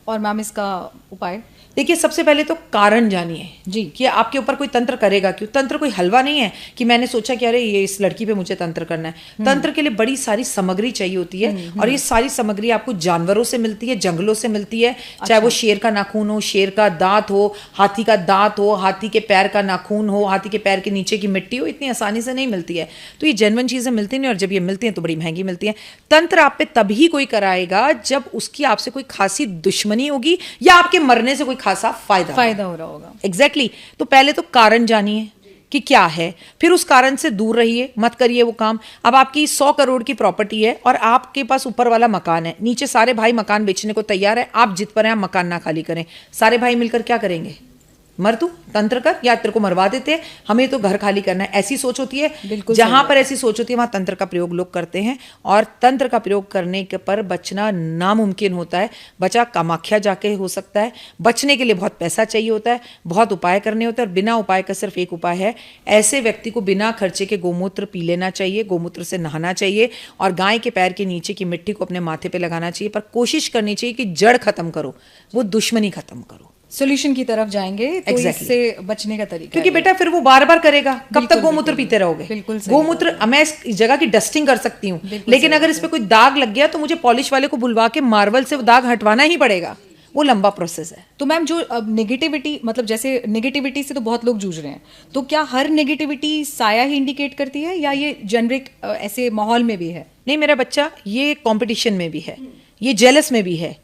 और मैम इसका उपाय? देखिए, सबसे पहले तो कारण जानिए जी कि आपके ऊपर कोई तंत्र करेगा क्यों। तंत्र कोई हलवा नहीं है कि मैंने सोचा कि अरे ये इस लड़की पे मुझे तंत्र करना है। तंत्र के लिए बड़ी सारी सामग्री चाहिए होती है और ये सारी सामग्री आपको जानवरों से मिलती है, जंगलों से मिलती है। चाहे वो शेर का नाखून हो, शेर का दांत हो, हाथी का दांत हो, हाथी के पैर का नाखून हो, हाथी के पैर के नीचे की मिट्टी हो, इतनी आसानी से नहीं मिलती है। तो ये जेन्युइन चीजें मिलती नहीं, और जब ये मिलती हैं तो बड़ी महंगी मिलती हैं। तंत्र आप पे तभी कोई कराएगा जब उसकी आपसे कोई खासी दुश्मनी होगी या आपके मरने से कोई खासा फायदा हो रहा होगा। एग्जैक्टली तो पहले तो कारण जानिए कि क्या है, फिर उस कारण से दूर रहिए, मत करिए वो काम। अब आपकी 100 करोड़ की प्रॉपर्टी है और आपके पास ऊपर वाला मकान है, नीचे सारे भाई मकान बेचने को तैयार है, आप जिद पर हैं आप मकान ना खाली करें। सारे भाई मिलकर क्या करेंगे? मर तू, तंत्र कर, या तेरे को मरवा देते हैं, हमें तो घर खाली करना है। ऐसी सोच होती है। जहां पर ऐसी सोच होती है वहां तंत्र का प्रयोग लोग करते हैं, और तंत्र का प्रयोग करने के पर बचना नामुमकिन होता है। बचा कामाख्या जाके हो सकता है। बचने के लिए बहुत पैसा चाहिए होता है, बहुत उपाय करने होते हैं, और बिना उपाय का सिर्फ एक उपाय है। ऐसे व्यक्ति को बिना खर्चे के गोमूत्र पी लेना चाहिए, गोमूत्र से नहाना चाहिए, और गाय के पैर के नीचे की मिट्टी को अपने माथे पे लगाना चाहिए। पर कोशिश करनी चाहिए कि जड़ खत्म करो, वो दुश्मनी खत्म करो। सॉल्यूशन की तरफ जाएंगे तो इससे बचने का तरीका, क्योंकि बेटा फिर वो बार बार करेगा, कब तक गोमूत्र पीते रहोगे? बिल्कुल गोमूत्र, मैं इस जगह की डस्टिंग कर सकती हूँ, लेकिन अगर इस पे कोई दाग लग गया तो मुझे पॉलिश वाले को बुलवा के मार्बल से वो दाग हटवाना ही पड़ेगा। वो लंबा प्रोसेस है। तो मैम जो नेगेटिविटी, मतलब जैसे नेगेटिविटी से तो बहुत लोग जूझ रहे हैं, तो क्या हर नेगेटिविटी साया ही इंडिकेट करती है या ये जेनरिक ऐसे माहौल में भी है? नहीं मेरा बच्चा, ये कंपटीशन में भी है, ये जेलस में भी है,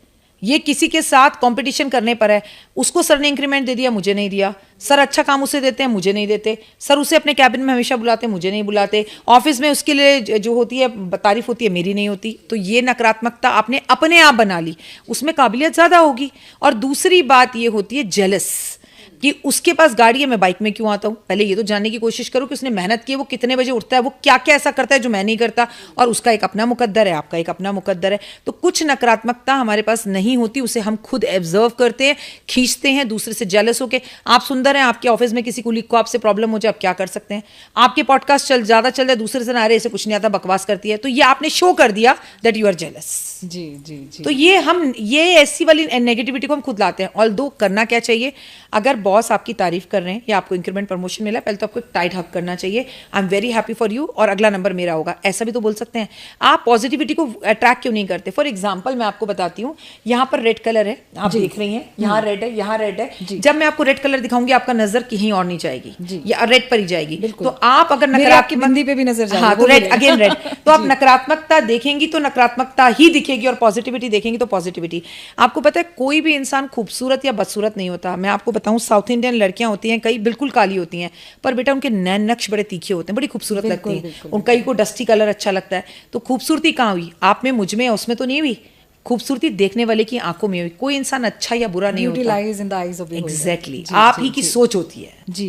ये किसी के साथ कंपटीशन करने पर है। उसको सर ने इंक्रीमेंट दे दिया, मुझे नहीं दिया। सर अच्छा काम उसे देते हैं, मुझे नहीं देते। सर उसे अपने कैबिन में हमेशा बुलाते हैं, मुझे नहीं बुलाते। ऑफिस में उसके लिए जो होती है तारीफ होती है, मेरी नहीं होती। तो ये नकारात्मकता आपने अपने आप बना ली, उसमें काबिलियत ज़्यादा होगी। और दूसरी बात ये होती है जेलस, कि उसके पास गाड़ी है, मैं बाइक में क्यों आता हूँ। पहले ये तो जानने की कोशिश करो कि उसने मेहनत की है, वो कितने बजे उठता है, वो क्या क्या ऐसा करता है जो मैं नहीं करता। और उसका एक अपना मुकद्दर है, आपका एक अपना मुकद्दर है। तो कुछ नकारात्मकता हमारे पास नहीं होती, उसे हम खुद ऑब्जर्व करते हैं, खींचते हैं दूसरे से जेलस होके। आप सुंदर हैं, आपके ऑफिस में किसी कुलीग को आपसे प्रॉब्लम हो जाए, आप क्या कर सकते हैं? आपके पॉडकास्ट ज़्यादा चल जाए, दूसरे से ना, अरे इसे कुछ नहीं आता, बकवास करती है, तो ये आपने शो कर दिया दैट यू आर जेलस। जी जी जी। तो ये ऐसी वाली नेगेटिविटी को हम खुद लाते हैं। ऑल्दो करना क्या चाहिए, अगर बॉस आपकी तारीफ कर रहे हैं या आपको इंक्रीमेंट प्रमोशन मिला, पहले तो आपको एक टाइट हक करना चाहिए, I am very happy for you, और अगला नंबर मेरा होगा, ऐसा भी तो बोल सकते हैं। आप पॉजिटिविटी को अट्रैक्ट क्यों नहीं करते? फॉर एग्जाम्पल मैं आपको बताती हूँ, यहाँ पर रेड कलर है, आप देख रही हैं, यहाँ रेड है, यहाँ रेड है। जब मैं आपको रेड कलर दिखाऊंगी, आपका नजर कहीं और नहीं जाएगी, या रेड पर ही जाएगी। तो आप अगर नकारात्मक बंदी पे भी नजर जाएगी, हाँ, तो रेड अगेन रेड। तो आप नकारात्मकता देखेंगी तो नकारात्मकता ही दिखेगी, और पॉजिटिविटी देखेंगी तो पॉजिटिविटी। आपको पता है कोई भी इंसान खूबसूरत या बदसूरत नहीं होता। मैं आपको बताऊं, साउथ इंडियन लड़कियां होती हैं, कई बिल्कुल काली होती हैं, पर बेटा उनके नैन नक्श बड़े तीखे होते हैं, बड़ी खूबसूरत लगती हैं। उन कई को डस्टी कलर अच्छा लगता है। तो खूबसूरती कहाँ हुई? आप में, मुझ में, उसमें तो नहीं हुई। खूबसूरती देखने वाले की आंखों में हुई। कोई इंसान अच्छा या बुरा नहीं होता। एग्जैक्टली, आप ही की सोच होती है। जी।